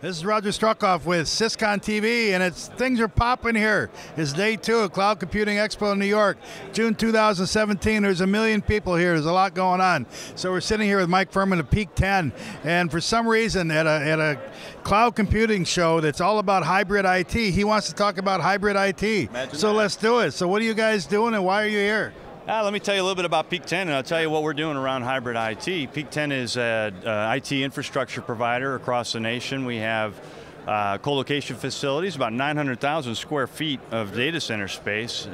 This is Roger Struckoff with Syscon TV, and things are popping here. It's day 2 of Cloud Computing Expo New York, June 2017. There's 1 million people here. There's a lot going on. So we're sitting here with Mike Fuhrman of Peak 10, and for some reason at a cloud computing show that's all about hybrid IT, he wants to talk about hybrid IT. So let's do it. So what are you guys doing, and why are you here? Let me tell you a little bit about Peak 10, and I'll tell you what we're doing around hybrid IT. Peak 10 is an IT infrastructure provider across the nation. We have colocation facilities, about 900,000 square feet of data center space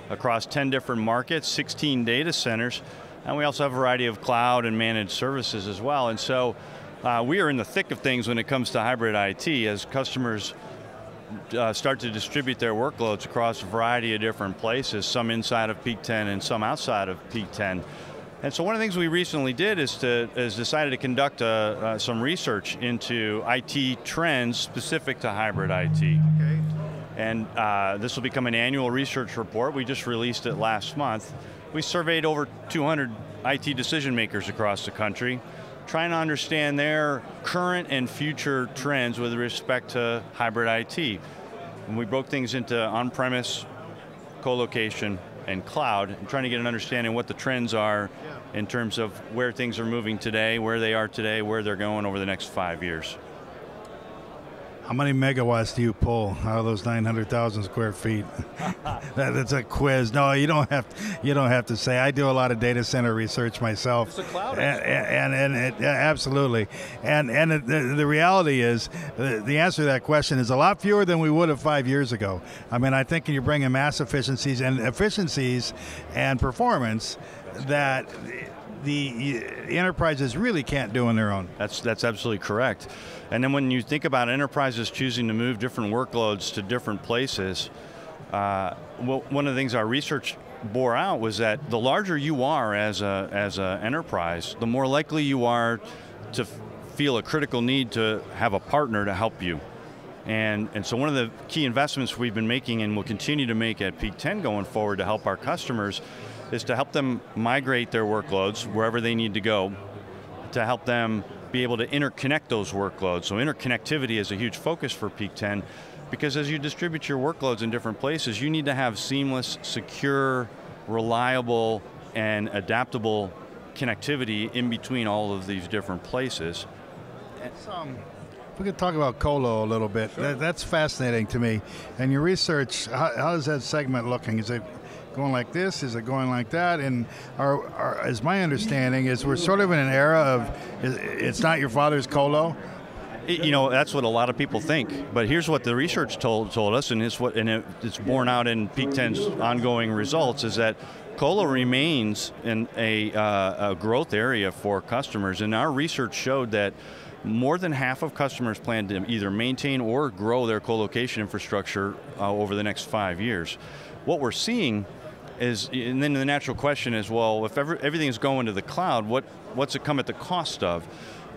across 10 different markets, 16 data centers, and we also have a variety of cloud and managed services as well. And so we are in the thick of things when it comes to hybrid IT as customers start to distribute their workloads across a variety of different places, some inside of Peak 10 and some outside of Peak 10. And so one of the things we recently did is decided to conduct some research into IT trends specific to hybrid IT. Okay. And this will become an annual research report. We just released it last month. We surveyed over 200 IT decision makers across the country, trying to understand their current and future trends with respect to hybrid IT. And we broke things into on-premise, colocation, and cloud, and trying to get an understanding of what the trends are in terms of where things are moving today, where they are today, where they're going over the next 5 years. How many megawatts do you pull out of those 900,000 square feet? That's a quiz. No, you don't have to say. I do a lot of data center research myself. It's a cloud absolutely. And the reality is, the answer to that question is a lot fewer than we would have 5 years ago. I mean, I think you're bringing mass efficiencies and performance that the enterprises really can't do on their own. That's absolutely correct. And then when you think about enterprises choosing to move different workloads to different places, one of the things our research bore out was that the larger you are as an enterprise, the more likely you are to feel a critical need to have a partner to help you. And so one of the key investments we've been making and will continue to make at Peak 10 going forward to help our customers is to help them migrate their workloads wherever they need to go, to help them be able to interconnect those workloads. So interconnectivity is a huge focus for Peak 10, because as you distribute your workloads in different places, you need to have seamless, secure, reliable, and adaptable connectivity in between all of these different places. We could talk about colo a little bit. Sure. That's fascinating to me. And your research, how is that segment looking? Is it going like this? Is it going like that? And as my understanding is, we're sort of in an era of it's not your father's colo. You know, that's what a lot of people think. But here's what the research told us, and it's borne out in Peak 10's ongoing results, is that colo remains in a growth area for customers. And our research showed that more than half of customers plan to either maintain or grow their colocation infrastructure over the next 5 years. What we're seeing is, and then the natural question is, well, if everything is going to the cloud, what's it come at the cost of?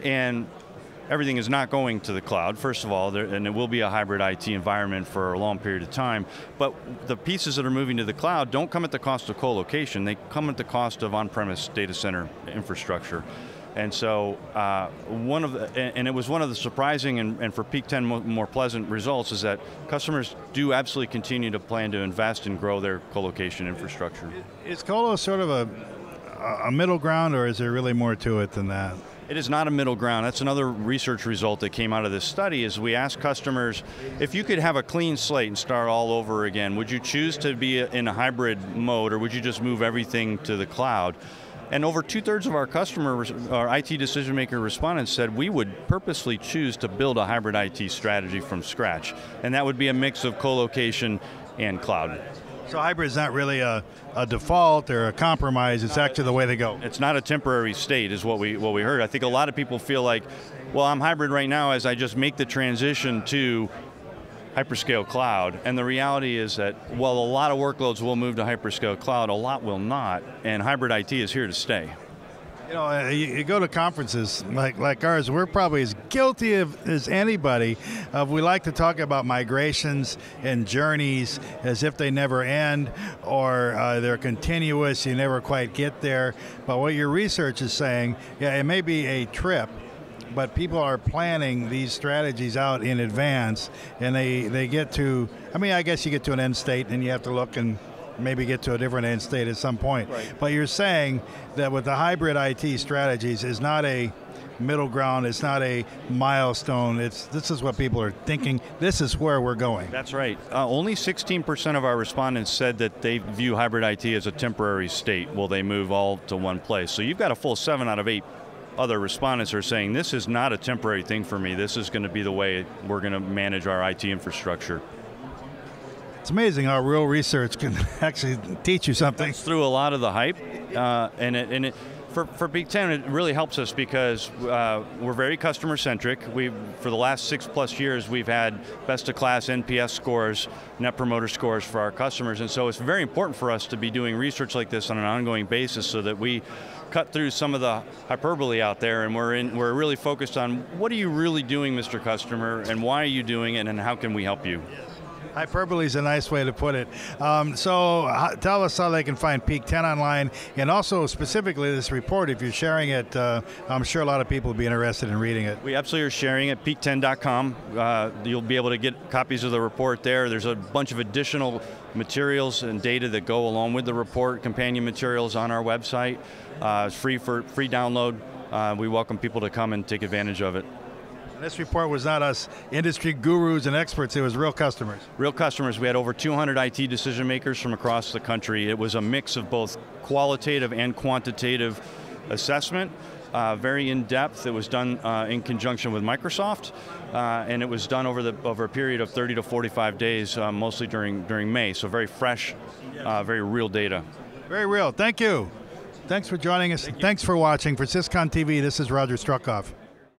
And everything is not going to the cloud, first of all, and it will be a hybrid IT environment for a long period of time, but the pieces that are moving to the cloud don't come at the cost of colocation, they come at the cost of on-premise data center infrastructure. And so, and it was one of the surprising and for Peak 10 more pleasant results is that customers do absolutely continue to plan to invest and grow their colocation infrastructure. Is colo sort of a middle ground, or is there really more to it than that? It is not a middle ground. That's another research result that came out of this study, is we asked customers, if you could have a clean slate and start all over again, would you choose to be in a hybrid mode, or would you just move everything to the cloud? And over 2/3 of our customers, our IT decision maker respondents said we would purposely choose to build a hybrid IT strategy from scratch. And that would be a mix of colocation and cloud. So hybrid is not really a default or a compromise, it's actually the way they go. It's not a temporary state is what we heard. I think a lot of people feel like, well, I'm hybrid right now as I just make the transition to hyperscale cloud, and the reality is that while a lot of workloads will move to hyperscale cloud, a lot will not, and hybrid IT is here to stay. You know, you go to conferences like ours, we're probably as guilty as anybody of, we like to talk about migrations and journeys as if they never end, or they're continuous, you never quite get there. But what your research is saying, yeah, it may be a trip, but people are planning these strategies out in advance, and they get to, I mean, I guess you get to an end state and you have to look and maybe get to a different end state at some point. Right. But you're saying that with the hybrid IT strategies is not a middle ground, it's not a milestone, this is what people are thinking, this is where we're going. That's right. Only 16% of our respondents said that they view hybrid IT as a temporary state. Will they move all to one place? So you've got a full 7 out of 8 other respondents are saying this is not a temporary thing for me, this is going to be the way we're going to manage our IT infrastructure. It's amazing how real research can actually teach you something. It's through a lot of the hype, and for Peak 10, it really helps us because we're very customer-centric. For the last 6+ years, we've had best-of-class NPS scores, Net Promoter Scores for our customers, and so it's very important for us to be doing research like this on an ongoing basis so that we cut through some of the hyperbole out there, and we're really focused on what are you really doing, Mr. Customer, and why are you doing it, and how can we help you? Hyperbole is a nice way to put it. So tell us how they can find Peak 10 online, and also specifically this report, if you're sharing it, I'm sure a lot of people will be interested in reading it. We absolutely are sharing it, peak10.com. You'll be able to get copies of the report there. There's a bunch of additional materials and data that go along with the report, companion materials on our website. It's free download. We welcome people to come and take advantage of it. This report was not us industry gurus and experts, it was real customers. Real customers. We had over 200 IT decision makers from across the country. It was a mix of both qualitative and quantitative assessment, very in-depth. It was done in conjunction with Microsoft, and it was done over a period of 30 to 45 days, mostly during May, so very fresh, very real data. Very real, thank you. Thanks for joining us. Thanks for watching. For Syscon TV, this is Roger Struckoff.